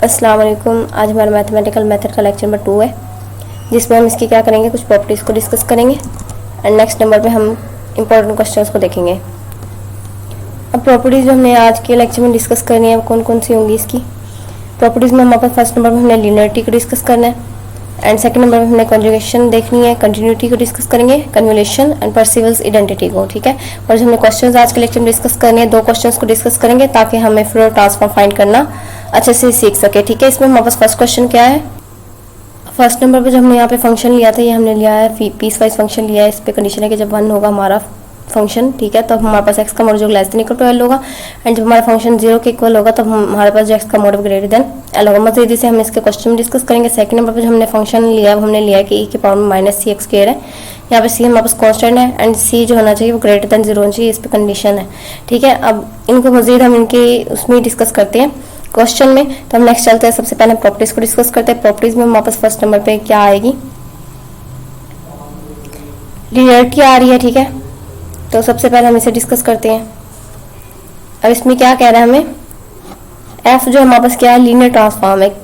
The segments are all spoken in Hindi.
अस्सलाम वालेकुम। आज हमारा मैथमेटिकल मेथड का लेक्चर नंबर 2 है, जिसमें हम इसकी क्या करेंगे, कुछ प्रॉपर्टीज़ को डिस्कस करेंगे एंड नेक्स्ट नंबर पे हम इंपॉर्टेंट क्वेश्चंस को देखेंगे। अब प्रॉपर्टीज़ जो हमने आज के लेक्चर में डिस्कस करनी है कौन कौन सी होंगी इसकी प्रॉपर्टीज़ में हमारे पास फर्स्ट नंबर में हमने लीनियरिटी को डिस्कस करना है एंड सेकंड नंबर में हमने कंजुगेशन देखनी है, कंटिन्यूटी को डिस्कस करेंगे, कन्वोल्यूशन एंड पार्शिवल्स आइडेंटिटी को। ठीक है, और जो हमने क्वेश्चंस आज के लेक्चर में डिस्कस करने हैं, 2 क्वेश्चंस को डिस्कस करेंगे ताकि हमें फ्लोर ट्रांसफॉर्म फाइंड करना अच्छे से सीख सके। ठीक है, इसमें हमारे पास फर्स्ट क्वेश्चन क्या है। फर्स्ट नंबर पे जो हमने यहाँ पे फंक्शन लिया था, ये हमने लिया है पीस वाइज फंक्शन लिया है। इस पे कंडीशन है कि जब 1 होगा हमारा फंक्शन, ठीक है, तब हमारे पास एक्स का मॉड जो less than equal to L होगा एंड जब हमारा फंक्शन 0 के इक्वल होगा तब हमारे पास जो एक्स का मॉड ग्रेटर देन एल होगा। मज़ीद इसे हम इसके क्वेश्चन में डिस्कस करेंगे। सेकंड नंबर पर जो हमने फंक्शन लिया है, हमने लिया है कि e की पावर में माइनस सी एक्स स्क्वायर है। यहाँ पे सी हमारे पास कॉन्स्टेंट है एंड सी जो होना चाहिए वो ग्रेटर देन 0 होना चाहिए, इस पर कंडीशन है। ठीक है, अब इनको मज़ीद हम इनकी उसमें डिस्कस करते हैं क्वेश्चन में। तो हम नेक्स्ट चलते हैं, सबसे पहले प्रॉपर्टीज को डिस्कस करते हैं। प्रॉपर्टीज में हमारे पास फर्स्ट नंबर पे क्या आएगी, लीनियरिटी आ रही है। ठीक है, तो सबसे पहले हम इसे डिस्कस करते हैं। अब इसमें क्या कह रहा है हमें, एफ जो हमारे पास क्या है, लीनियर ट्रांसफॉर्म है।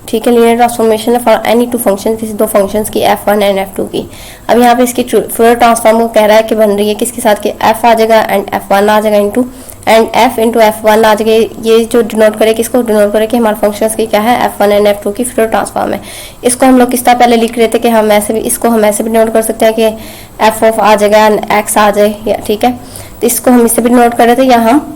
ठीक है, लीनियर ट्रांसफॉर्मेशन है फॉर एनी 2 फंक्शन, किसी 2 फंक्शंस की f1 एंड f2 की। अब यहाँ पे इसकी फूरियर ट्रांसफॉर्म को कह रहा है कि बन रही है किसके साथ, कि f आ जाएगा एंड f1 आ जाएगा into and f into f1 आ जाएगा। ये जो डिनोट करे, किसको डिनोट करे कि हमारे फंक्शंस की क्या है, f1 एंड f2 की फूरियर ट्रांसफॉर्म है। इसको हम लोग किस तरह पहले लिख रहे थे कि हम ऐसे भी, इसको हम ऐसे भी डिनोट कर सकते हैं कि f ऑफ आ जाएगा एंड x आ जाए। ठीक है, तो इसको हम इससे भी डिनोट कर रहे थे, या हम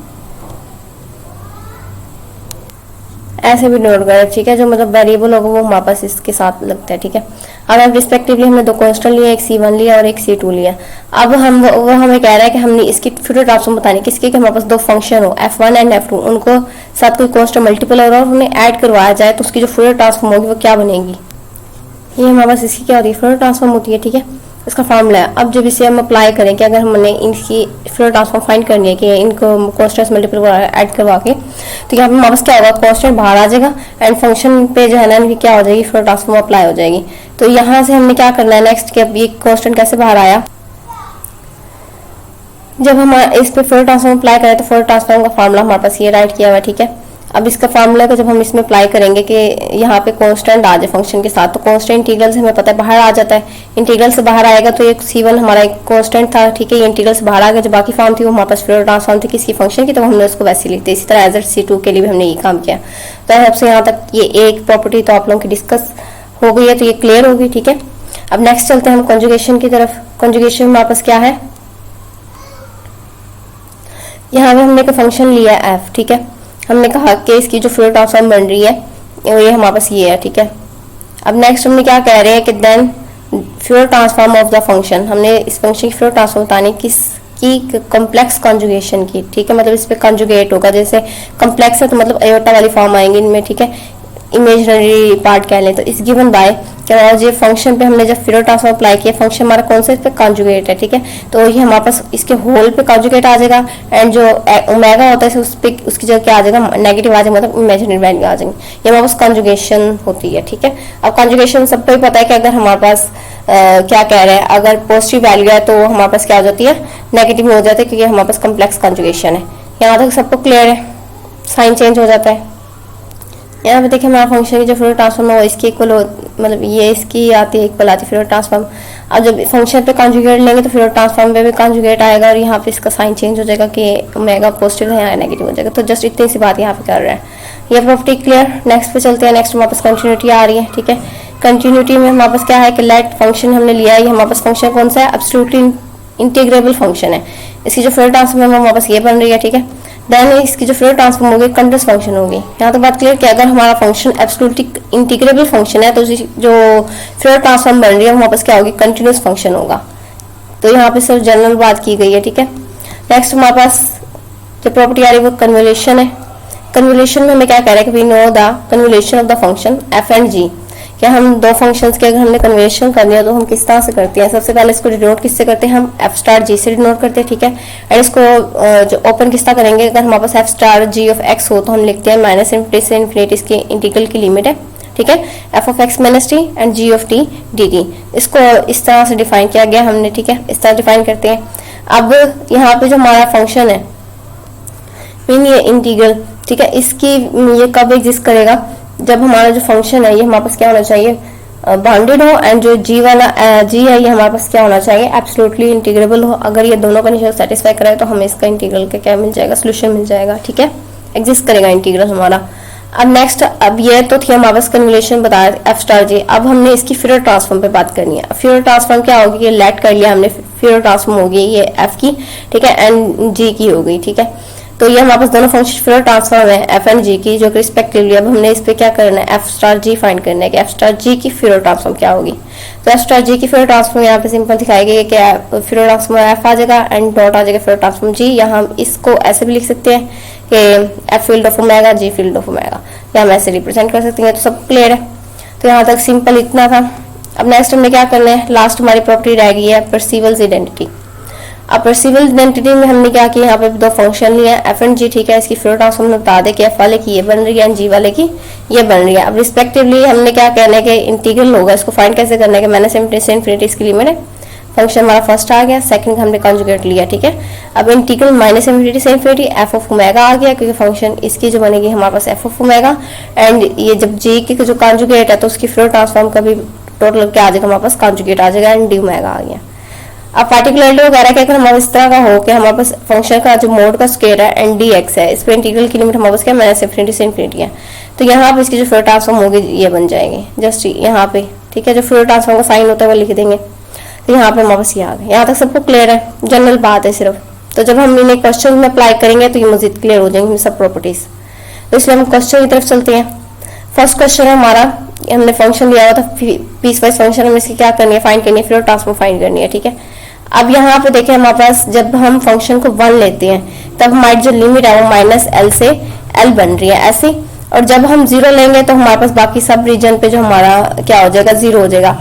ऐसे भी नोट करें। ठीक है, जो मतलब वेरिएबल होगा वो हमारे पास इसके साथ लगता है। ठीक है, अब रिस्पेक्टिवली हमने 2 कांस्टेंट लिए, एक c1 लिया और एक c2 लिया। अब हम वो हमें कह रहा है कि हमने इसकी फूरियर ट्रांसफॉर्म बतानी किसके, कि हमारे पास 2 फंक्शन हो f1 एंड f2, उनको साथ कोई कांस्टेंट मल्टीपल हो रहा है और उन्हें ऐड करवाया जाए तो उसकी जो फूरियर ट्रांसफॉर्म होगी वो क्या बनेगी। ये हमारे पास इसकी क्या होती है, फूरियर ट्रांसफॉर्म होती है। ठीक है, इसका फॉर्मूला है। अब जब इसे हम अप्लाई करें कि अगर हमने इनकी फूरियर ट्रांसफॉर्म फाइंड करनी है कि इनको कांस्टेंट्स मल्टीपल ऐड करवा के, तो यहाँ पे हमारे पास क्या होगा, कांस्टेंट बाहर आ जाएगा एंड फंक्शन पे जो है ना इनकी क्या हो जाएगी, फूरियर ट्रांसफॉर्म अप्लाई हो जाएगी। तो यहाँ से हमने क्या करना है नेक्स्ट, कि अब ये कांस्टेंट कैसे बाहर आया, जब हम इस पे फूरियर ट्रांसफॉर्म अप्लाई करें तो फूरियर ट्रांसफॉर्म का फॉर्मूला हमारे पास ये राइट किया हुआ है। ठीक है, अब इसका फार्मूला को जब हम इसमें अप्लाई करेंगे कि यहाँ पे कांस्टेंट आ जाए फंक्शन के साथ, तो कांस्टेंट इंटीग्रल से हमें पता है बाहर आ जाता है। इंटीग्रल से बाहर आएगा तो एक c1 हमारा एक कांस्टेंट था। ठीक है, ये इंटीग्रल से बाहर आ गया, जो बाकी फॉर्म थी वो हमारे पास फूरियर ट्रांसफॉर्म थी किसकी, फंक्शन की, तो हमने उसको वैसे लिखते। इसी तरह एज c2 के लिए भी हमने ये काम किया। तो अब से यहाँ तक ये एक प्रॉपर्टी तो आप लोगों की डिस्कस हो गई है, तो ये क्लियर होगी। ठीक है, अब नेक्स्ट चलते हैं हम कंजुगेशन की तरफ। कंजुगेशन में हमारे पास क्या है, यहाँ पे हमने एक फंक्शन लिया है f। ठीक है, हमने कहा कि इसकी जो फूरियर ट्रांसफॉर्म बन रही है ये हमारे पास ये है। ठीक है, अब नेक्स्ट हमने क्या कह रहे हैं कि then Fourier transform of the function, हमने इस फंक्शन की फूरियर ट्रांसफॉर्म बतानी किसकी, कॉम्प्लेक्स कॉन्जुगेशन की। ठीक है, मतलब इस पे कॉन्जुगेट होगा, जैसे कॉम्प्लेक्स है तो मतलब एयोटा वाली फॉर्म आएंगी इनमें। ठीक है, इमेजिनरी पार्ट कह लें तो इस गिवन बाय क्या, ये फंक्शन पे हमने जब फूरियर ट्रांसफॉर्म अप्लाई किया, फंक्शन हमारा कौन सा इस पे कॉन्जुगेट है। ठीक है, तो ये हमारे पास इसके होल पे कॉन्जुगेट आ जाएगा एंड जो ओमेगा होता है उस पे उसकी जगह क्या आ जाएगा, नेगेटिव आ जाएगा, मतलब इमेजिनरी वैल्यू आ जाएंगे। ये हमारे पास कॉन्जुगेशन होती है। ठीक है, अब कॉन्जुगेशन सबको ही पता है कि अगर हमारे पास क्या कह रहे हैं, अगर पॉजिटिव वैल्यू है तो हमारे पास क्या हो जाती है, नेगेटिव में हो जाती है, क्योंकि हमारे पास कॉम्प्लेक्स कॉन्जुगेशन है। यहाँ तक सबको क्लियर है, साइन चेंज हो जाता है। यहाँ पे देखिए हमारा फंक्शन की जो फूरियर ट्रांसफॉर्म है वो इसकी इक्वल हो, मतलब ये इसकी आती है, इक्वल आती है फूरियर ट्रांसफॉर्म। अब जब फंक्शन पे कॉन्जुगेट लेंगे तो फूरियर ट्रांसफॉर्म पे भी कॉन्जुगेट आएगा और यहाँ पे इसका साइन चेंज हो जाएगा कि ओमेगा पॉजिटिव है या नेगेटिव हो जाएगा। तो जस्ट इतनी सी बात यहाँ पे कर रहे हैं, ये प्रॉपर्टी क्लियर। नेक्स्ट पे चलते हैं। नेक्स्ट हमारे पास कंटिन्यूटी आ रही है। ठीक है, कंटिन्यूटी में हमारे पास क्या है कि लेट फंक्शन हमने लिया है, ये हमारे पास फंक्शन कौन सा है, एब्सोल्युटली इंटीग्रेबल फंक्शन है। इसकी जो फूरियर ट्रांसफॉर्म है हमारे पास ये बन रही है। ठीक है, देन इसकी जो फूरियर ट्रांसफॉर्म होगी कंटीन्यूअस फंक्शन होगी। यहाँ तो बात क्लियर कि अगर हमारा फंक्शन एब्सोल्युटली इंटीग्रेबल फंक्शन है तो जो फूरियर ट्रांसफॉर्म बन रही है वहाँ पर क्या होगी, कंटीन्यूअस फंक्शन होगा। तो यहाँ पे सिर्फ जनरल बात की गई है। ठीक है, नेक्स्ट हमारे पास जो प्रॉपर्टी आ रही है वो कन्वोल्यूशन है। कन्वोल्यूशन में हमें क्या कह रहा है कि we know the convolution of the function f and g. क्या हम 2 फंक्शंस के अगर हमने कन्वर्शन करनी है तो हम किस तरह से करते हैं, सबसे पहले इसको डिनोट किससे करते हैं, हम एफ स्टार जी से डिनोट करते हैं। ठीक है, एंड इसको जो ओपन किस तरह करेंगे, अगर हमारे पास f star g of x हो तो हम लिखते हैं माइनस इनफिनिटी से इनफिनिटी, इसके इंटीग्रल की लिमिट है। ठीक है, f of x minus t and g of t d t, इसको इस तरह से डिफाइन किया गया हमने। ठीक है, इस तरह डिफाइन करते हैं। अब यहाँ पे जो हमारा फंक्शन है मीन ये इंटीग्रल, ठीक है, इसकी ये कब एग्जिस्ट करेगा, जब हमारा जो फंक्शन है ये हमारे पास क्या होना चाहिए, बाउंडेड हो, एंड जो जी वाला जी है ये हमारे पास क्या होना चाहिए, एब्सोल्युटली इंटीग्रेबल हो। अगर ये दोनों कंडीशन सेटिस्फाई कराए तो हमें इसका इंटीग्रल का क्या मिल जाएगा, सोल्यूशन मिल जाएगा। ठीक है, एग्जिस्ट करेगा इंटीग्रल हमारा। अब नेक्स्ट, अब ये तो थी हमारे पास कन्वोल्यूशन बताया एफ स्टार जी। अब हमने इसकी फ्यूरियर ट्रांसफॉर्म पे बात करनी है। फ्यूरियर ट्रांसफॉर्म क्या होगी, ये लेट कर लिया हमने, फ्यूरियर ट्रांसफॉर्म होगी ये एफ की, ठीक है, एंड जी की हो गई। ठीक है, तो ये हमारे पास दोनों फंक्शन फ्यूरियर ट्रांसफॉर्म है एफ एंड जी की, जो कि रिस्पेक्टिवली। अब हमने इस पे क्या करना है, एफ स्टार जी फाइंड करना है कि एफ स्टार जी की फ्यूरियर ट्रांसफॉर्म क्या होगी। तो एफ स्टार जी की फ्यूरियर ट्रांसफॉर्म यहाँ पे सिंपल दिखाई गई है कि फ्यूरियर ट्रांसफॉर्म एफ आ जाएगा एंड डॉट आ जाएगा फ्यूरियर ट्रांसफॉर्म जी। यहाँ हम इसको ऐसे भी लिख सकते हैं कि F field of omega, G field of omega, या हम ऐसे रिप्रेजेंट कर सकते हैं। तो सब क्लियर है, तो यहाँ तक सिंपल इतना था। अब नेक्स्ट हमें क्या करना है, लास्ट हमारी प्रॉपर्टी रह गई है परसीवल्स आइडेंटिटी। अब परसीवल आइडेंटिटी में हमने क्या किया, यहाँ पे दो फंक्शन लिए एफ एंड जी, ठीक है, इसकी फ्यूरियर ट्रांसफॉर्म बता दे कि एफ वाले की ये बन रही है एंड जी वाले की ये बन रही है। अब रिस्पेक्टिवली हमने क्या कहना है कि इंटीग्रल होगा, इसको फाइंड कैसे करना है कि माइनस इनफिनिटी से इनफिनिटी इसकी लिमिट है। फंक्शन हमारा फर्स्ट आ गया, सेकंड हमने कॉन्जुगेट लिया। ठीक है, अब इंटीग्रल माइनस इनफिनिटी से इनफिनिटी एफ ऑफ ओमेगा आ गया, क्योंकि फंक्शन इसकी जो बनेगी हमारे पास एफ ऑफ ओमेगा, एंड ये जब जी की जो कॉन्जुगेट है तो उसकी फ्यूरियर ट्रांसफॉर्म का भी टोटल क्या आ जाएगा हमारे पास, कॉन्जुगेट आ जाएगा एंड डी ओमेगा आ गया। अब पार्टिकुलरली वगैरह क्या, अगर हमारे इस तरह का हो कि हमारे पास फंक्शन का जो मोड का स्क्वायर है एंड डी एक्स है, इस पर इंटीग्रल की लिमिट हमारे पास क्या माइनस इनफिनिटी से इनफिनिटी है, तो यहाँ पे इसकी जो फ्यूरियर ट्रांसफॉर्म होगी ये बन जाएगी जस्ट यहाँ पे। ठीक है, जो फ्यूरियर ट्रांसफॉर्म का साइन होता है वो लिख देंगे। तो यहाँ पे हमारे पास ये आ गया। यहाँ तक सबको क्लियर है, जनरल बात है सिर्फ। तो जब हम इन्हें क्वेश्चन में अप्लाई करेंगे तो ये मजीद क्लियर हो जाएंगे सब प्रॉपर्टीज। तो इसलिए हम क्वेश्चन की तरफ चलते हैं। फर्स्ट क्वेश्चन है हमारा, हमने फंक्शन लिया हुआ था पीस वाइज फंक्शन, हमें इसकी क्या करनी है, फाइंड करनी है, फ्यूरियर ट्रांसफॉर्म फाइंड करनी है। ठीक है, अब यहाँ पे देखें हमारे पास जब हम फंक्शन को 1 लेते हैं तब हमारी जो लिमिट है वो माइनस एल से एल बन रही है ऐसे, और जब हम 0 लेंगे तो हमारे पास बाकी सब रीजन पे जो हमारा क्या हो जाएगा, 0 हो जाएगा।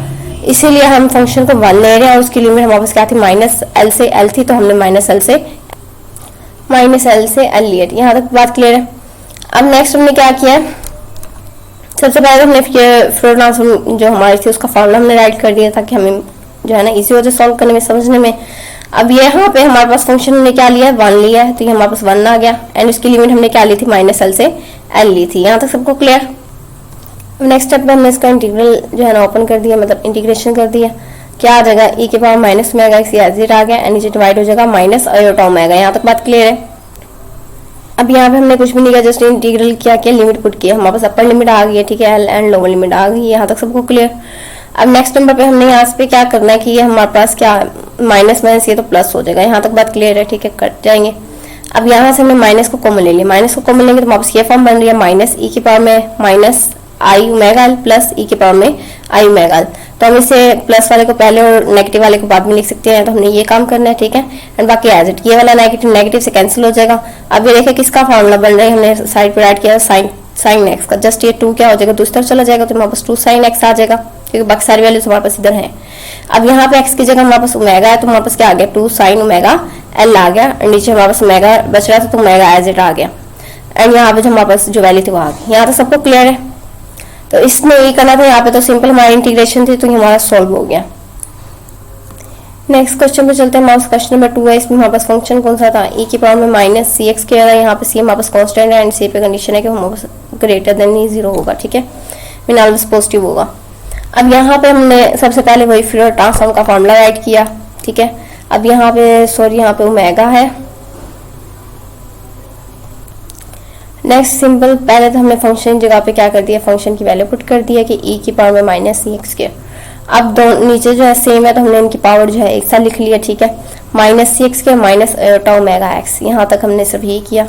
इसीलिए हम फंक्शन को 1 ले रहे हैं और उसकी लिमिट हमारे पास क्या थी, माइनस एल से एल थी, तो हमने माइनस एल से एल लिया थी। यहाँ तक बात क्लियर है। अब नेक्स्ट हमने क्या किया है, सबसे पहले हमने फ्यूरियर ट्रांसफॉर्म जो हमारी थी उसका फॉर्मूला हमने राइट कर दिया ताकि हमें जो है ना इजी हो जाए सॉल्व करने में, समझने में। अब ये यहाँ पे हमारे पास फंक्शन ने क्या लिया है, 1 लिया है, तो ये हमारे पास 1 आ गया एंड उसकी लिमिट हमने क्या ली थी, माइनस एल से एल ली थी। यहाँ तक सबको क्लियर। नेक्स्ट स्टेप में हमने इसका इंटीग्रल जो है ना ओपन कर दिया, मतलब इंटीग्रेशन कर दिया। क्या आ जाएगा, ई के power minus omega x as आ गया एंड नीचे डिवाइड हो जाएगा माइनस आयोटा ओमेगा। यहाँ तक बात क्लियर है। अब यहाँ पे हमने कुछ भी नहीं किया, जस्ट इंटीग्रल किया, लिमिट पुट किया, हमारे पास अपर लिमिट आ गई है, ठीक है, एल एंड लोअर लिमिट आ गई है। यहाँ तक सबको क्लियर। अब नेक्स्ट नंबर पे हमने यहाँ पे क्या करना है कि ये हमारे पास क्या माइनस माइनस ये तो प्लस हो जाएगा। यहाँ तक बात क्लियर है, ठीक है, कट जाएंगे। अब यहाँ से हमने माइनस को कॉमन ले लिया, माइनस को कॉमन लेंगे तो हमारे पास ये फॉर्म बन रही है, माइनस ई के पावर में माइनस आई ओमेगा एल प्लस ई के पावर में आई ओमेगा एल। तो हम इसे प्लस वाले को पहले और नेगेटिव वाले को बाद में लिख सकते हैं, तो हमने ये काम करना है, ठीक है। एंड बाकी एज इट, ये वाला नेगेटिव नेगेटिव से कैंसिल हो जाएगा। अब ये देखिए किसका फॉर्मूला बन रहा है, हमने साइड पर ऐड किया साइन एक्स का, जस्ट ये 2 क्या हो जाएगा, दूसरी तरफ चला जाएगा, तो हमारे पास 2 साइन एक्स आ जाएगा, क्योंकि बाकी सारी वैल्यूज हमारे पास इधर है। अब यहाँ पे एक्स की जगह हमारे पास ओमेगा है, तो हमारे पास क्या आ गया, 2 साइन ओमेगा एल आ गया, और नीचे हमारे पास ओमेगा बच रहा था तो ओमेगा एज इट आ गया, एंड यहाँ पे जो हमारे पास जो वैल्यू थी वो आ गई। यहाँ तो सबको क्लियर है। तो इसमें ये करना था, यहाँ पे तो सिंपल हमारी इंटीग्रेशन थी, तो ये हमारा सॉल्व हो गया। नेक्स्ट क्वेश्चन पे चलते हैं। हमारे क्वेश्चन नंबर 2 है, इसमें हमारे पास फंक्शन कौन सा था, ई की पावर में माइनस सी एक्स के है, यहाँ पे सी हमारे पास कांस्टेंट है एंड सी पे कंडीशन है कि हमारे पास ग्रेटर देन 0 होगा, ठीक है, मीन ऑलवेज पॉजिटिव होगा। अब यहाँ पे हमने सबसे पहले वही फ्यूरियर ट्रांसफॉर्म का फॉर्मूला राइट किया, ठीक है। अब यहाँ पे सॉरी यहाँ पे ओमेगा है। नेक्स्ट सिंपल, पहले तो हमने फंक्शन जगह पे क्या कर दिया, फंक्शन की वैल्यू पुट कर दिया कि ई की पावर में माइनस सी एक्स के। अब दोनों नीचे जो है सेम है, तो हमने इनकी पावर जो है एक साथ लिख लिया, ठीक है, माइनस सी एक्स के माइनस आयोटा ओमेगा एक्स। यहाँ तक हमने सिर्फ यही किया।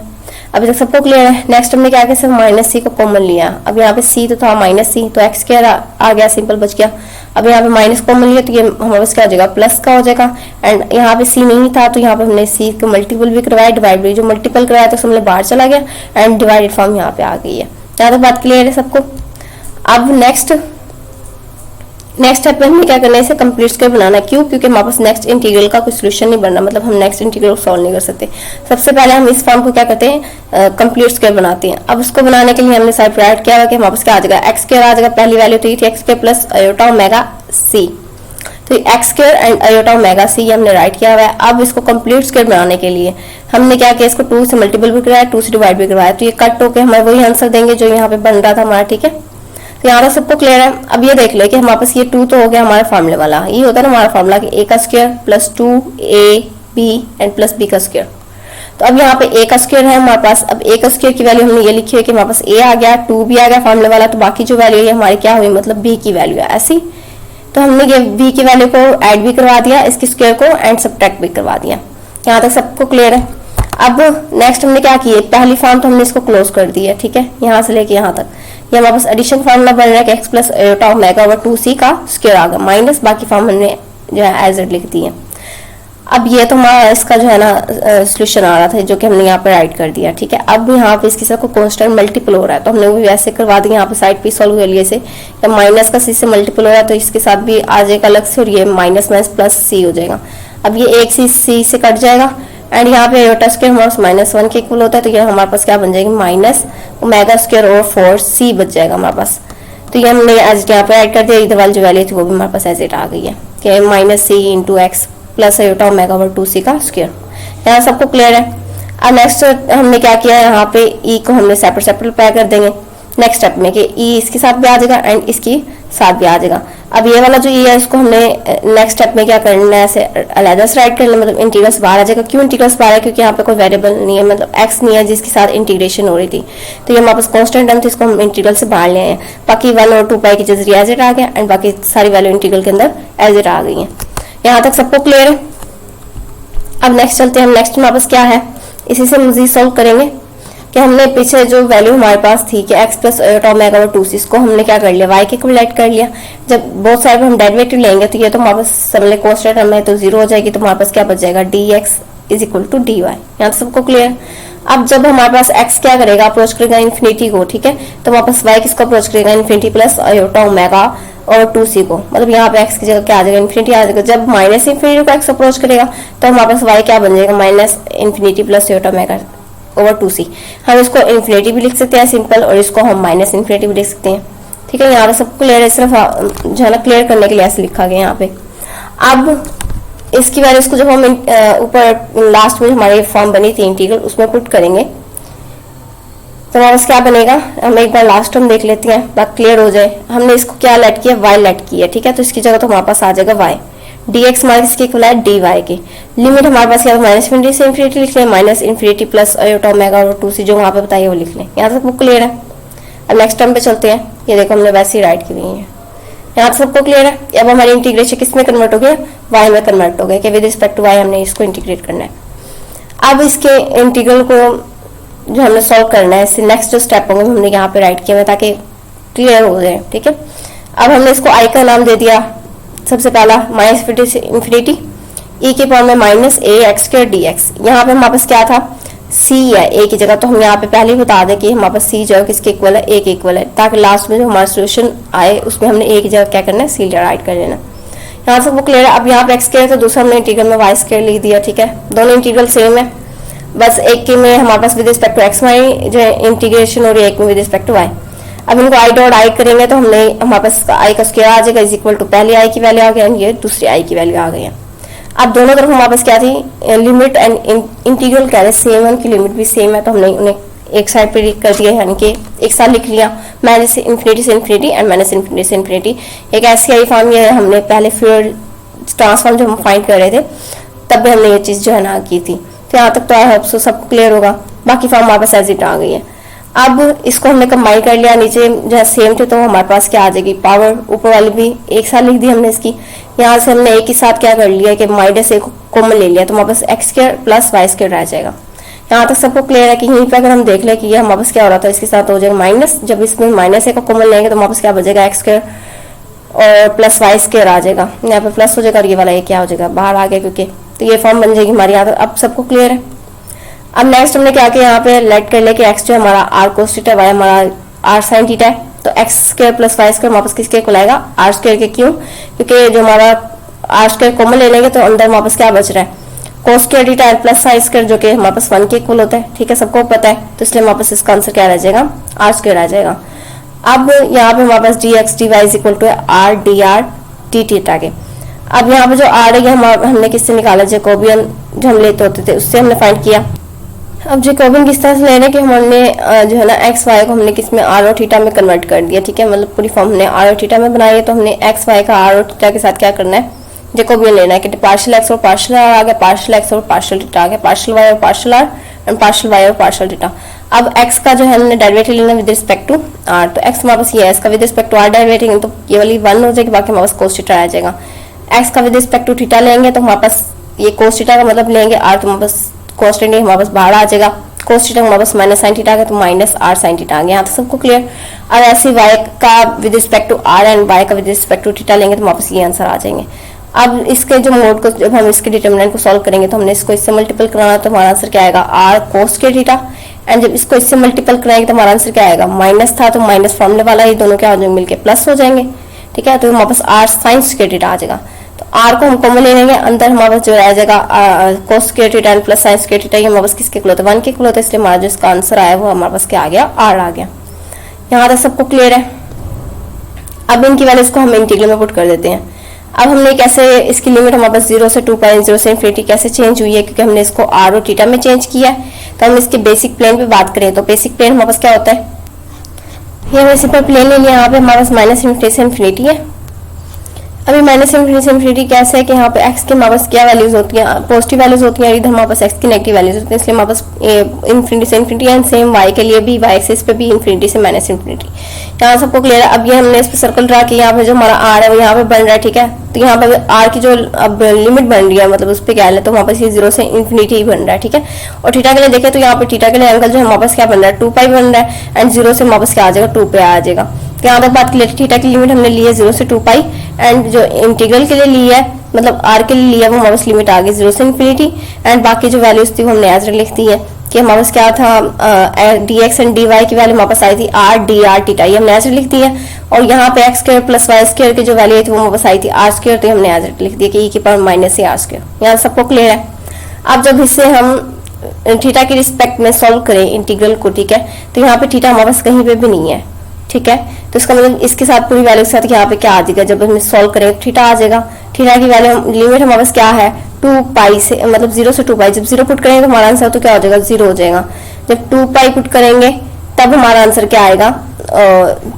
अभी तक सबको क्लियर है। नेक्स्ट हमने क्या किया, सिर्फ माइनस सी को कॉमन लिया। अब यहाँ पे सी तो था माइनस सी, तो एक्स क्या आ गया, सिंपल बच गया। अब यहाँ पे माइनस कॉमन लिया तो ये हमारे पास क्या हो जाएगा, प्लस का हो जाएगा। एंड यहाँ पे सी नहीं था तो यहाँ पे हमने सी को मल्टीपल भी करवाया, डिवाइड भी, जो मल्टीपल करवाया तो हमने बाहर चला गया एंड डिवाइडेड फॉर्म यहाँ पे आ गई है। यहाँ तक बात क्लियर है सबको। अब नेक्स्ट स्टेप में हमें क्या करना है, इसे कंप्लीट स्क्वायर बनाना। क्यों, क्योंकि हमारे पास नेक्स्ट इंटीग्रल का कोई सोल्यूशन नहीं बनना, मतलब हम नेक्स्ट इंटीग्रल सॉल्व नहीं कर सकते। सबसे पहले हम इस फॉर्म को क्या करते हैं, कंप्लीट स्क्वायर बनाते हैं। अब उसको बनाने के लिए हमने साइड पर ऐड किया हुआ कि हमारे पास क्या आ जाएगा, एक्स स्क्वायर आ जाएगा। पहली वैल्यू तो ये थी x square plus iota omega C, तो तो x square and iota omega C हमने राइट किया हुआ है। अब इसको कंप्लीट स्क्वायर बनाने के लिए हमने क्या किया, इसको 2 से मल्टीपल भी करवाया, 2 से डिवाइड भी करवाया, तो ये कट होकर हमें वही आंसर देंगे जो यहाँ पे बन रहा था हमारा। ठीक है, तो यहाँ तक सबको क्लियर है। अब ये देख ले कि हमारे पास ये 2 तो हो गया हमारे फॉर्मूले वाला, ये होता है ना हमारा फॉर्मूला कि ए का square plus 2a b and plus b का स्क्वायर। तो अब यहाँ पे a का स्क्वायर है हमारे पास। अब a का स्क्वायर की वैल्यू हमने ये लिखी है कि हमारे पास a आ गया, 2 भी आ गया फॉर्मूले वाला, तो बाकी जो वैल्यू है हमारी क्या हुई, मतलब b की वैल्यू है ऐसी। तो हमने ये b की वैल्यू को ऐड भी करवा दिया, इसके स्क्वायर को एंड सब्ट्रैक्ट भी करवा दिया। यहाँ तक सबको क्लियर है। अब नेक्स्ट हमने क्या किया, पहली फॉर्म तो हमने इसको क्लोज कर दी है। ठीक है, यहाँ से लेके यहाँ तक ये हमारे पास एडिशन फॉर्मूला बन रहा है कि x plus iota omega over 2c का स्क्वायर आ गया, माइनस बाकी फॉर्म हमने जो है एज इट लिख दी है। अब ये तो हमारा इसका जो है ना सोल्यूशन आ रहा था जो कि हमने यहाँ पे राइट कर दिया। ठीक है, अब यहाँ पे इसके साथ को कांस्टेंट मल्टीपल हो रहा है तो हमने वो भी वैसे करवा दिया, यहाँ पे साइड पे सॉल्व कर लिए से, या माइनस का सी से मल्टीपल हो रहा है तो इसके साथ भी आ जाएगा अलग से, और ये माइनस माइनस प्लस सी हो जाएगा। अब ये एक सी से कट जाएगा एंड यहाँ पे आयोटा स्क्वायर हमारे पास -1 के इक्वल होता है, तो ये हमारे पास क्या बन जाएगी, minus omega square over 4c बच जाएगा हमारे पास। तो ये हमने एज यहाँ पे ऐड कर दिया, इधर वाली जो वैल्यू थी वो भी हमारे पास एज इट आ गई है कि -c into x plus iota omega over 2c का स्क्वायर। यहाँ सबको क्लियर है। अब नेक्स्ट हमने क्या किया, यहाँ पे ई को हमने सेपरेट सेपरेट अप्लाई कर देंगे नेक्स्ट स्टेप में कि ई इसके साथ भी आ जाएगा एंड इसकी साथ भी आ जाएगा। अब ये वाला जो ई है इसको हमने नेक्स्ट स्टेप में क्या करना है, ऐसे अलग से राइट करना, मतलब इंटीग्रल से बाहर आ जाएगा। क्यों इंटीग्रल से बाहर है, क्योंकि यहाँ पे कोई वेरिएबल नहीं है, मतलब एक्स नहीं है जिसके साथ इंटीग्रेशन हो रही थी, तो ये हमारे पास कॉन्स्टेंट टर्म थी, इसको हम इंटीग्रल से बाहर ले आए हैं। बाकी 1 और 2 पाई की जरिए एज इट आ गया एंड बाकी सारी वैल्यू इंटीग्रल के अंदर एज इट आ गई है। यहाँ तक सबको क्लियर है। अब नेक्स्ट चलते हैं, नेक्स्ट हमारे पास क्या है, इसी से मजीद सॉल्व करेंगे कि हमने पीछे जो वैल्यू हमारे पास थी कि x plus iota omega over 2c, इसको हमने क्या कर लिया, y के इक्विवेलेंट कर लिया। जब बहुत सारे हम डेरिवेटिव लेंगे तो ये तो हमारे पास सबले कांस्टेंट टर्म है तो 0 हो जाएगी, तो हमारे पास क्या बच जाएगा, dx is equal to dy। यहाँ तो सबको क्लियर। अब जब हमारे पास x क्या करेगा, अप्रोच करेगा इन्फिनिटी को, ठीक है, तो हमारे पास y किसको अप्रोच करेगा, इन्फिनिटी प्लस आयोटा ओमेगा और 2c को, मतलब यहाँ पे x की जगह क्या आ जाएगा, इन्फिनिटी आ जाएगा। जब माइनस इन्फिनिटी को x अप्रोच करेगा तो हमारे पास y क्या बन जाएगा, minus infinity plus iota omega over 2c। हम इसको इन्फिनिटी भी लिख सकते हैं सिंपल, और इसको हम माइनस इन्फिनिटी भी लिख सकते हैं। ठीक है, यहाँ पे सब क्लियर है, सिर्फ जो है ना क्लियर करने के लिए ऐसे लिखा गया यहाँ पे। अब इसकी वैल्यू इसको जब हम ऊपर लास्ट में हमारी फॉर्म बनी थी इंटीग्रल, उसमें पुट करेंगे तो हमारे पास क्या बनेगा, हम एक बार लास्ट टर्म देख लेते हैं बात क्लियर हो जाए। हमने इसको क्या लेट किया, y लेट किया, ठीक है, तो इसकी जगह तो हमारे पास आ जाएगा y, dx हमारे किसके इक्वल है, dy के। लिमिट हमारे पास क्या, माइनस इन्फिनिटी से इन्फिनिटी लिख लें, minus infinity plus iota omega और 2c जो वहाँ पे बताइए वो लिख लें। यहाँ तक वो क्लियर है। अब नेक्स्ट टर्म पे चलते हैं, ये देखो हमने वैसे ही राइट की हुई है। यहाँ तक सबको क्लियर है। अब हमारी इंटीग्रेशन किस में कन्वर्ट हो गया, y में कन्वर्ट हो गया कि विद रिस्पेक्ट टू y हमने इसको इंटीग्रेट करना है। अब इसके इंटीग्रल को जो हमने सॉल्व करना है, इससे नेक्स्ट जो स्टेप होंगे हमने यहाँ पे राइट किया ताकि क्लियर हो जाए। ठीक है, अब हमने इसको i का नाम दे दिया सबसे पहला, माइनस इन्फिनिटी से इन्फिनिटी e के पावर में minus a x square dx। यहाँ पे हमारे पास क्या था, c है a की जगह, तो हम यहाँ पे पहले ही बता दें कि हमारे पास c जो है किसके इक्वल है, a के इक्वल है, ताकि लास्ट में जो हमारा सोल्यूशन आए उसमें हमने a की जगह क्या करना है, c राइट कर लेना। यहाँ से वो क्लियर है। अब यहाँ पे x स्क्वायर तो दूसरा हमने इंटीग्रल में y स्क्वायर लिख दिया। ठीक है, दोनों इंटीग्रल सेम है, बस एक के में हमारे पास with respect to x y जो इंटीग्रेशन हो रही है, एक में विद रिस्पेक्ट टू y। अब इनको i डॉट i करेंगे तो हमने हमारे पास i का स्क्वायर आ जाएगा इज इक्वल टू पहली i की वैल्यू आ गई एंड ये दूसरी i की वैल्यू आ गई है। अब दोनों तरफ हमारे पास क्या थी, लिमिट एंड इंटीग्रल कह रहे सेम है, उनकी लिमिट भी सेम है, तो हमने उन्हें एक साइड पे कर दिया, यानी कि एक साथ लिख लिया, माइनस इन्फिनिटी से इन्फिनिटी एंड माइनस इन्फिनिटी से इन्फिनिटी। एक ऐसी आई फॉर्म ये हमने पहले फ्यूल ट्रांसफॉर्म जब हम फाइंड कर रहे थे तब भी हमने ये चीज़ जो है ना की थी। तो यहाँ तक तो आई होप सो सब क्लियर होगा। बाकी फॉर्म हमारे पास एज इट आ गई है। अब इसको हमने कंबाइन कर लिया, नीचे जो सेम थे तो हमारे पास क्या आ जाएगी, पावर ऊपर वाली भी एक साथ लिख दी हमने इसकी। यहाँ से हमने एक ही साथ क्या कर लिया कि माइनस एक कॉमन ले लिया, तो हमारे पास x square plus y square रह जाएगा। यहाँ तक सबको क्लियर है कि यहीं पे अगर हम देख लें कि ये हमारे पास क्या हो रहा था, इसके साथ हो जाएगा माइनस, जब इसमें माइनस एक कॉमन लेंगे तो हमारे पास क्या बचेगा, एक्स स्क्वायर और प्लस वाई स्क्वायर आ जाएगा। यहाँ पे प्लस हो जाएगा और ये वाला ये क्या हो जाएगा, बाहर आ गया, क्योंकि तो ये फॉर्म बन जाएगी हमारी। यहाँ तक अब सबको क्लियर है। अब नेक्स्ट हमने क्या किया, यहाँ पे लेट कर ले कि x जो हमारा r cos थीटा, y हमारा r sin थीटा है, तो x square plus y square वापस किसके इक्वल आएगा, r स्क्वायर के। क्यों, क्योंकि जो हमारा r स्क्वायर कॉमन ले लेंगे तो अंदर वापस क्या बच रहा है, cos square theta plus sine square जो कि हमारे पास 1 के इक्वल होता है। ठीक है, सबको पता है, तो इसलिए हमारे पास इसका आंसर क्या रह जाएगा, r स्क्वायर आ जाएगा। अब यहाँ पे हमारे पास dx dy is equal to r dr d theta के। अब यहाँ पे जो आर है हमने किससे निकाला, जैकोबियन जो हम लेते होते थे उससे हमने फाइंड किया। अब जैकोबियन किस तरह से ले रहे हैं कि हमने जो है ना एक्स वाई को हमने किस में आर और थीटा में कन्वर्ट कर दिया, ठीक है, मतलब पूरी फॉर्म हमने आर और थीटा में बनाई है, तो हमने एक्स वाई का आर और थीटा के साथ क्या करना है, जैकोबियन लेना है कि पार्शियल एक्स और पार्शियल आर आ गया, पार्शियल एक्स और पार्शियल थीटा आ गया, पार्शियल वाई और partial r and partial y और पार्शियल थीटा। अब x का जो है हमने डेरिवेटिव लेना विद रिस्पेक्ट टू r, तो x हमारे पास ये है, इसका with respect to r derivative तो ये वाली 1 हो जाएगी, बाकी हमारे पास cos थीटा आ जाएगा। x का विद रिस्पेक्ट टू थीटा लेंगे तो हमारे पास ये cos थीटा का मतलब लेंगे r, तो हमारे पास कॉन्स्टेंट हमारे पास बाहर आ जाएगा, cos थीटा हमारे पास माइनस साइन थीटा आ गया, तो माइनस r साइन थीटा आ गया। यहाँ तक सबको क्लियर। अब ऐसे y का with respect to r and y का विद रिस्पेक्ट टू थीटा लेंगे तो हमारे पास ये आंसर आ जाएंगे। अब इसके जो मोड को जब हम इसके डिटर्मिनेंट को सॉल्व करेंगे तो हमने इसको इससे मल्टीपल कराना, तो हमारा आंसर क्या आएगा, r cos के थीटा, एंड जब इसको इससे मल्टीपल कराएंगे तो हमारा आंसर क्या आएगा, माइनस था तो माइनस फॉर्मूले वाला, ये दोनों क्या हो जाएंगे मिलके प्लस हो जाएंगे, ठीक है, तो हमारे पास r sin स्क्वायर थीटा आ जाएगा। तो r को हम कॉमन ले लेंगे, अंदर हमारे पास जो रह जाएगा cos square theta and plus sin square theta, ये हमारे पास किसके इक्वल होता है, 1 के इक्वल होता है, इसलिए हमारा जो इसका आंसर आया वो हमारे पास क्या आ गया, r आ गया। यहाँ तक सबको क्लियर है। अब इनकी वैल्यूज को हम इंटीग्रल में पुट कर देते हैं। अब हमने कैसे इसकी लिमिट हमारे पास 0 से 2 पाई 0 से इन्फिनिटी कैसे चेंज हुई है, क्योंकि हमने इसको r और थीटा में चेंज किया है। तो हम इसके बेसिक प्लेन पे बात करें तो बेसिक प्लेन हमारे पास क्या होता है, ये हमने सिंपल प्लेन ले लिया, यहाँ पे हमारे पास माइनस इन्फिनिटी से इन्फिनिटी है। अभी माइनस इन्फिनिटी से इन्फिनिटी कैसे है कि यहाँ पे x की हमारे पास क्या वैल्यूज होती हैं, पॉजिटिव वैल्यूज होती हैं, इधर हमारे पास x की नेगेटिव वैल्यूज होती हैं, इसलिए हमारे पास इन्फिनिटी से इन्फिनिटी एंड सेम y के लिए भी y एक्सिस पे भी इन्फिनिटी से माइनस इन्फिनिटी। यहाँ सबको क्लियर है। अब ये हमने इस पर सर्कल ड्रा किया, यहाँ पे जो हमारा r है वो यहाँ पे बन रहा है, ठीक है, तो यहाँ पे r की जो अब लिमिट बन रही है मतलब उस पर क्या है, तो हमारे पास ये 0 से इन्फिनिटी ही बन रहा है, ठीक है। और थीटा के लिए देखें तो यहाँ पे थीटा के लिए एंगल जो हमारे पास क्या बन रहा है, 2 पाई बन रहा है, एंड 0 से हमारे पास क्या आ जाएगा, 2 पे आ जाएगा। यहाँ तक बात क्लियर, थीटा की लिमिट हमने ली है 0 से 2 पाई, एंड जो इंटीग्रल के लिए ली है मतलब r के लिए लिया वो हमारे पास लिमिट आ गई 0 से इन्फिनिटी, एंड बाकी जो वैल्यूज थी वो हमने एज लिख दी है कि हमारे पास क्या था, dx एंड dy की वैल्यू हमारे पास आई थी r dr थीटा, ये हमने एज लिख दी है। और यहाँ पे x square plus y square की जो वैल्यू आई थी वो हमारे पास आई थी r स्क्वायर, तो हमने एज लिख दिया कि e की पावर माइनस r स्क्वायर। यहाँ सबको क्लियर है। अब जब इससे हम थीटा की रिस्पेक्ट में सॉल्व करें इंटीग्रल को, ठीक है, तो यहाँ पे थीटा हमारे पास कहीं पे भी नहीं है, ठीक है, तो इसका मतलब इसके साथ पूरी वैल्यू के साथ यहाँ पे क्या आ जाएगा, जब हम सॉल्व करेंगे थीटा आ जाएगा। थीटा की वैल्यू लिमिट हमारे पास क्या है, 2 पाई से मतलब 0 से 2 पाई, जब 0 पुट करेंगे तो हमारा आंसर तो क्या हो जाएगा, 0 हो जाएगा। जब 2 पाई पुट करेंगे तब हमारा आंसर क्या आएगा,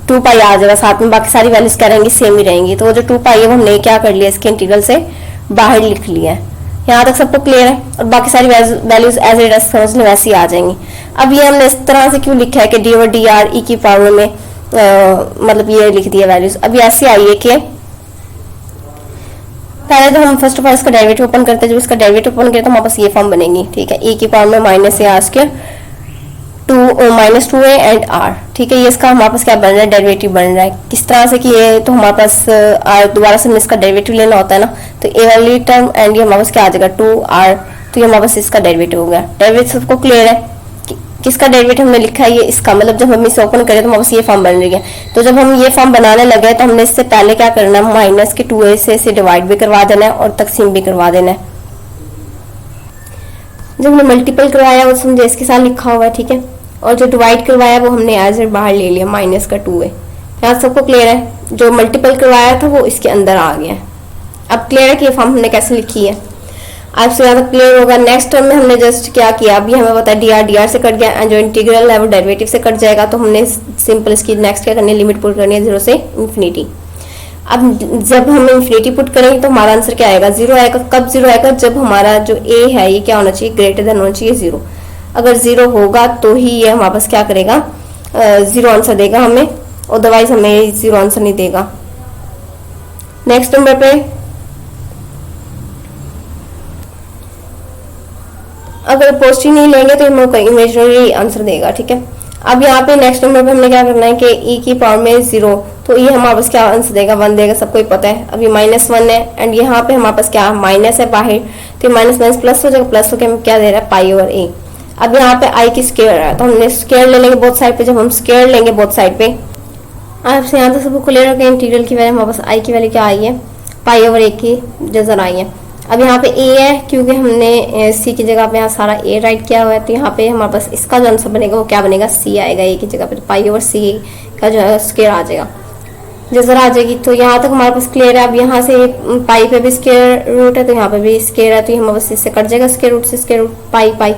2 पाई आ जाएगा, साथ में बाकी सारी वैल्यूज क्या रहेंगी, सेम ही रहेंगी। तो वो जो 2 पाई है वो हमने क्या कर लिया, इसके इंटीग्रल से बाहर लिख लिया है। यहाँ तक सबको क्लियर है, और बाकी सारी वैल्यूज एज इट इज समझ लो वैसे ही आ जाएंगी। अब ये हमने इस तरह से क्यों लिखा है कि D over D R E की पावर में मतलब ये लिख दिया वैल्यूज। अब ऐसे आई है कि पहले तो हम फर्स्ट ऑफ ऑल इसका डेरिवेटिव ओपन करते हैं, जब इसका डेरिवेटिव ओपन करें तो हमारे पास ये फॉर्म बनेगी, ठीक है, e की पावर में minus A R square minus 2a and r, ठीक है, ये इसका हमारे पास क्या बन रहा है, डेरिवेटिव बन रहा है। किस तरह से कि ये तो हमारे पास दोबारा से इसका डेरिवेटिव लेना होता है ना, तो ए वाली टर्म एंड ये हमारे पास क्या आ जाएगा 2r, तो ये हमारे पास इसका डेरिवेटिव हो गया। डेरिवेटिव सबको क्लियर है, किसका डेरिवेटिव हमने लिखा है, ये इसका, मतलब जब हम इसे ओपन करें तो हमारे पास ये फॉर्म बन रही है। तो जब हम ये फॉर्म बनाने लगे तो हमने इससे पहले क्या करना है, माइनस के 2a से इसे डिवाइड भी करवा देना है और तकसीम भी करवा देना है। जब हमने मल्टीपल करवाया वो समझे इसके साथ लिखा हुआ है, ठीक है, और जो डिवाइड करवाया वो हमने एज इट बाहर ले लिया माइनस का 2a। यहाँ सबको क्लियर है, जो मल्टीपल करवाया था वो इसके अंदर आ गया। अब क्लियर है कि ये फॉर्म हमने कैसे लिखी है, आपसे ज़्यादा क्लियर होगा। नेक्स्ट टर्म में हमने जस्ट क्या किया, अभी हमें पता है डी आर से कट गया, एंड जो इंटीग्रल है वो डेरिवेटिव से कट जाएगा, तो हमने सिंपल इसकी नेक्स्ट क्या करनी है, लिमिट पुट करनी है 0 से इन्फिनिटी। अब जब हम इन्फिनिटी पुट करेंगे तो हमारा आंसर क्या आएगा, 0 आएगा। कब 0 आएगा, जब हमारा जो a है ये क्या होना चाहिए, ग्रेटर देन होना चाहिए 0। अगर 0 होगा तो ही ये हमारे पास क्या करेगा, 0 आंसर देगा हमें, अदरवाइज हमें 0 आंसर नहीं देगा। नेक्स्ट नंबर पे अगर पॉजिटिव नहीं लेंगे तो हमें इमेजिनरी आंसर देगा, ठीक है। अब यहाँ पे नेक्स्ट नंबर पे हमने क्या करना है कि e की पावर में 0, तो ये हमारे पास क्या आंसर देगा, 1 देगा, सबको ही पता है। अभी -1 है, एंड यहाँ पे हमारे पास क्या माइनस है बाहर, तो माइनस माइनस प्लस हो जाएगा, प्लस होकर हमें क्या दे रहा है, पाई ओवर a। अब यहाँ पे i की स्क्वायर है, तो हमने स्क्वायर ले लेंगे बोथ साइड पे। जब हम स्क्वायर लेंगे बोथ साइड पे, आपसे यहाँ तक सबको क्लियर हो गया, इंटीग्रल की वैल्यू हमारे पास i की वैल्यू क्या आई है, पाई ओवर a की नजर आई है। अब यहाँ पे a है, क्योंकि हमने c की जगह पे यहाँ सारा a राइट किया हुआ है, तो यहाँ पे हमारे पास इसका जो आंसर बनेगा वो क्या बनेगा, c आएगा a की जगह पे, तो पाई ओवर c का जो है स्क्वायर आ जाएगा। जैसे आ जाएगी। तो यहाँ तक हमारे पास क्लियर है। अब यहाँ से पाई पे भी स्क्वायर रूट है, तो यहाँ पे भी स्क्वायर है, तो हमारे पास इससे कट जाएगा स्क्वायर रूट से स्क्वायर रूट पाई पाई।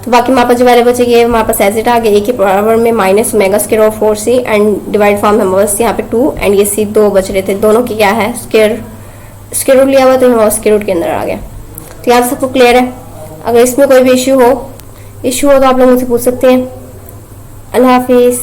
तो बाकी हमारे पास जो वैल्यू बचेगी ये हमारे पास एज इट आ गया, ए के बराबर में minus omega square of 4c and divide form है हमारे पास यहाँ पे 2 एंड ये c 2 बच रहे थे, दोनों की क्या है स्क्वायर रूट लिया हुआ, तो हमारा स्क्वायर रूट के अंदर आ गया। तो यहाँ सबको क्लियर है। अगर इसमें कोई भी इश्यू हो तो आप लोग मुझसे पूछ सकते हैं। अल्लाह हाफिज़।